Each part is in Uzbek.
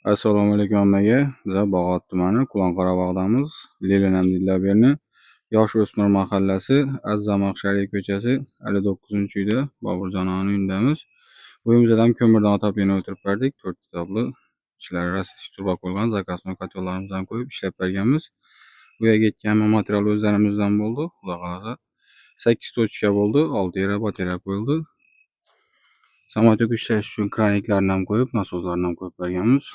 Assalomu alaykum hammaga. Bizlar Bog'ot tumani Qulon Qorabog'damiz. Lelinam Dillaberni yosh o'smir mahallasi Azzamaxshariy ko'chasi 59-uyda Boburjon onaning uyidamiz. Bu uyimizda ham ko'mirdan atab yana o'tirib berdik. 4 kitobli ishlar rasmiy turba qo'ygan zakazma katalolarimizni ham qo'yib ishlab berganmiz. Bu yerga ketgan material o'zlarimizdan bo'ldi. Xudo xolasa 8 tochka bo'ldi, 6 yera batareya qo'yildi. Samolyot ishlash uchun kraniklarni ham qo'yib, nasoslarni ham qo'yib berganmiz.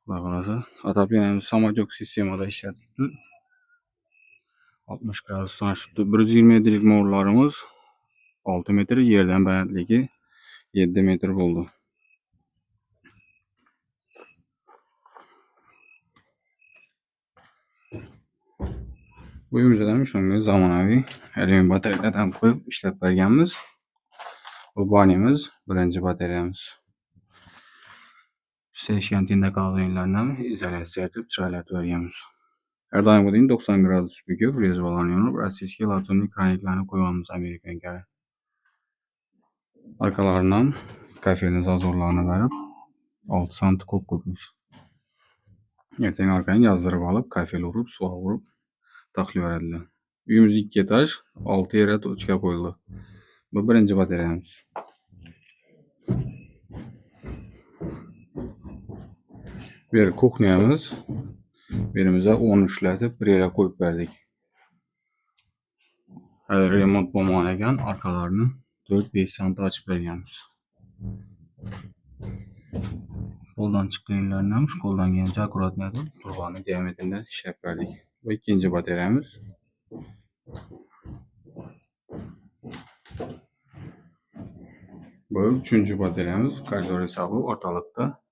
Xudo xolasa отопленiyamiz samolyot sistemada ishlatibdi. 60 gradusdan oshibdi. 120 metrlik mo'rlarimiz 6 metr, yerdan balandligi 7 metr bo'ldi. Bu uyimizda ham shunday zamonaviy alyumin batareyalardan qo'yib ishlab berganmiz. Bu banimiz, birinchi batareyamiz. Seshgan tinda qolganlarni izolyatsiya etib chiroylatib berganmiz. Her doim budayım 90 gradus büküp rezvalanıyor. Rossiyskiy latinli kraniklarni qo'yamiz Amerikaga. Arkalarından kafelin zazorlarını verip 6 santi ko'p qo'yamiz. Ertaga arkani yazdırıp alıp kafel urup, suva urup taxlib beradilar. Uyimiz 2 etaj, 6 yere tochka qo'yildi. Bu birinchi batareyamiz. Bu yer kuxnyamiz. Birimize 10 ishlatib bir yere qo'yib berdik. Hali remont bo'lmagan ekan, arkalarını 4-5 santi açıp berganmiz. Qo'ldan chiqqanlarni ham shu qo'ldan kelgancha akkuratni etib turbani diametrida ishlab berdik. Bu ikkinchi batareyamiz. Bu üçüncü batareyamiz. Koridor hisobi o'rtalikda.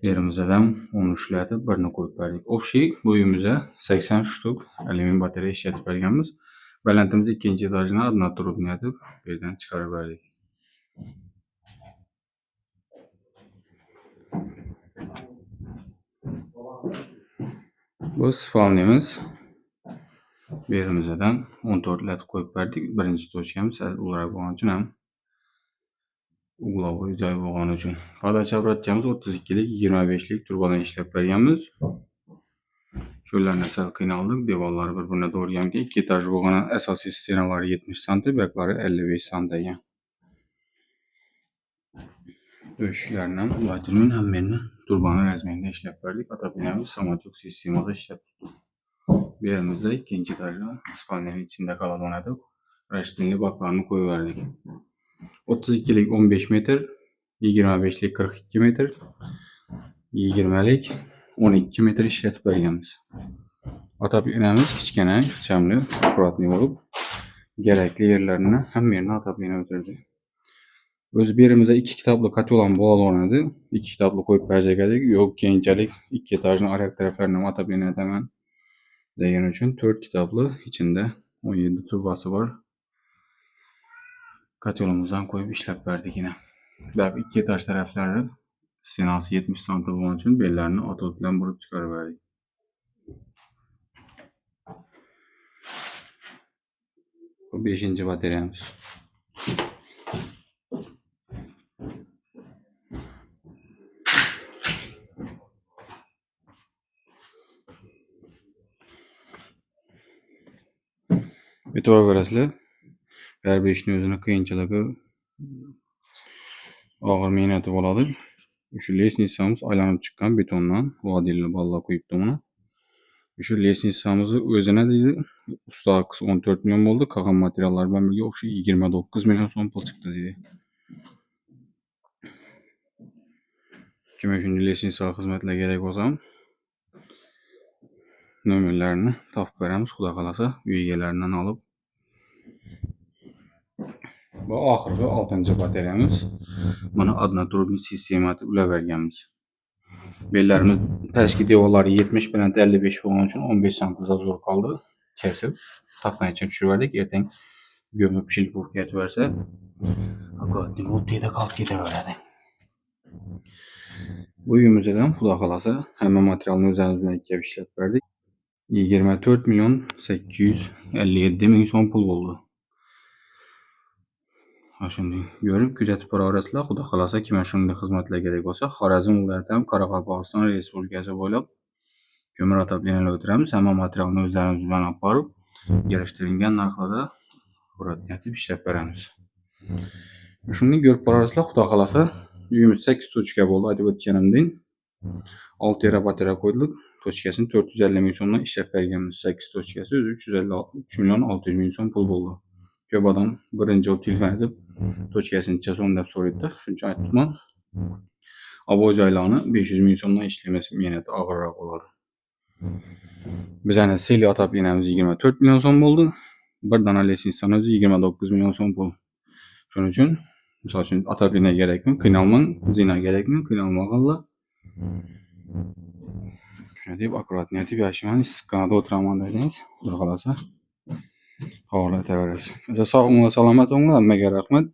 Yerimizdan 10 ishlatib birini qo'yib berdik. O'xshay bu uyimizda 80 shtuk alyumin batareya ishlatib berganmiz. Balandimiz ikkinchi etajni однотрубный etib bu yerdan chiqarib berdik. Bu spalnimiz. Bu yerimizdan 14 lat qo'yib berdik. Birinchi tochkamiz ular bo'lgan uchun ham uglovoy joy bo'lgani uchun. Podacha obratchamiz 32lik 25lik turbadan ishlab berganmiz. Shularni sal qiynaldik. Devorlari bir-birine to'g'riganki 2 etaj bo'lgan asosiy stenalari 70 santi, beklari 55 santi ekan. Döşüklerle ulaştırmanın hammerini turbanın razmerinde işlep verdik. Atabilemiz samolyot sistemada işlep tuttuk. Bir yerimizde ikinci etajda spalnerin içinde kalan oynadık. Reçtinli baklarını koyuverdik. 32'lik 15 metre, 25'lik 42 metre, 20'lik 12 metre işletip berganmiz. Atabilemiz kichkina, ixchamli, akkuratli bo'lib, gerekli yerlerini hammerini atabilene o'tirdi. O'zi berimizda 2 kitobli katyolan bog'lanadi. 2 kitobli qo'yib bersak edik. Yo'q, keyinchalik 2 etajning arak taraflarini atabilene etaman degan uchun 4 kitobli, ichida 17 turbasi bor. Katyolimizdan qo'yib ishlab berdik yine. Bak 2 etaj taraflari stenasi 70 santim bo'lgani uchun bellarini otot bilan burib chiqarib berdik. Bu 5-chi batareyamiz. E'tibor berasizlar. Her bir ishning o'zini qiyinchiligi, og'ir mehnati bo'ladi. Shu lesnitsamiz aylanib chiqqan betondan vodiyli balla qo'yibdi buni. Shu lesnitsamizni o'zini deydi, usta aqsi 14 million bo'ldi, qolgan materiallar bilan birga o'xshay 29 million so'm pul chiqdi deydi. Kim shunday lesnitsa xizmatlar kerak bo'lsa, nomerlarini topib beramiz. Xudo xolasa uy egalaridan olib. Bu oxirgi 6-chi batareyamiz. Buni однотрубный sistema deb ulab berganmiz. Bellarimiz tashki devorlari 70 bilan 55 bo'lgani uchun 15 santi zazor qoldi. Kesib, taxtani ichiga tushirib berdik. Ertaga gömib shilpurga ketversa, akkuratli o'tida qolib ketaveradi. Bu uyimizdan xudo xolasa hamma materialni o'zimiz bilan kelib ishlab berdik. 24 milyon 857 ming so'm pul bo'ldi. Shunday görüp kuzatib boraverasizlar. Xudo xolasa kimga shunday xizmatlar kerak bo'lsa, Xorazm viloyati ham Qoraqalpog'iston Respublikasi bo'ylab ko'mir отоплениyalar o'tiramiz. Hamma materialni o'zlarimiz bilan olib borib, kelishtirilgan narxlarda o'rnatib ishlab beramiz. Shunday ko'rib boraverasizlar. Xudo xolasa uyimiz 8 tochka bo'ldi, aytib o'tganimdek. 6 terabatera qo'ydik. Tochkasini 450 ming so'mdan ishlab berganmiz. 8 tochkasi 3 million 600 ming so'm pul bo'ldi. Ko'p odam birinchi o'p telefon edib tochkasini necha so'm deb so'raydi. Shuncha aytibman. Abo joylarni 500 ming so'mdan ishlaymiz, menati og'irroq bo'ladi. Bizning seli otopleniyamiz 24 million so'm bo'ldi. Bir dona lestnitsamiz 29 million so'm pul. Shuning uchun misol uchun otopleniya kerakmi? Qiynalmang, zina kerakmi? Qiynalmag'anlar. Shuni deb akkuratni aytib yashaman. Issiqqonada o'tiraman desangiz, xudo xolasa xabar aytaverasiz. Sog' bo'linglar, salomat bo'linglar. Hammaga rahmat.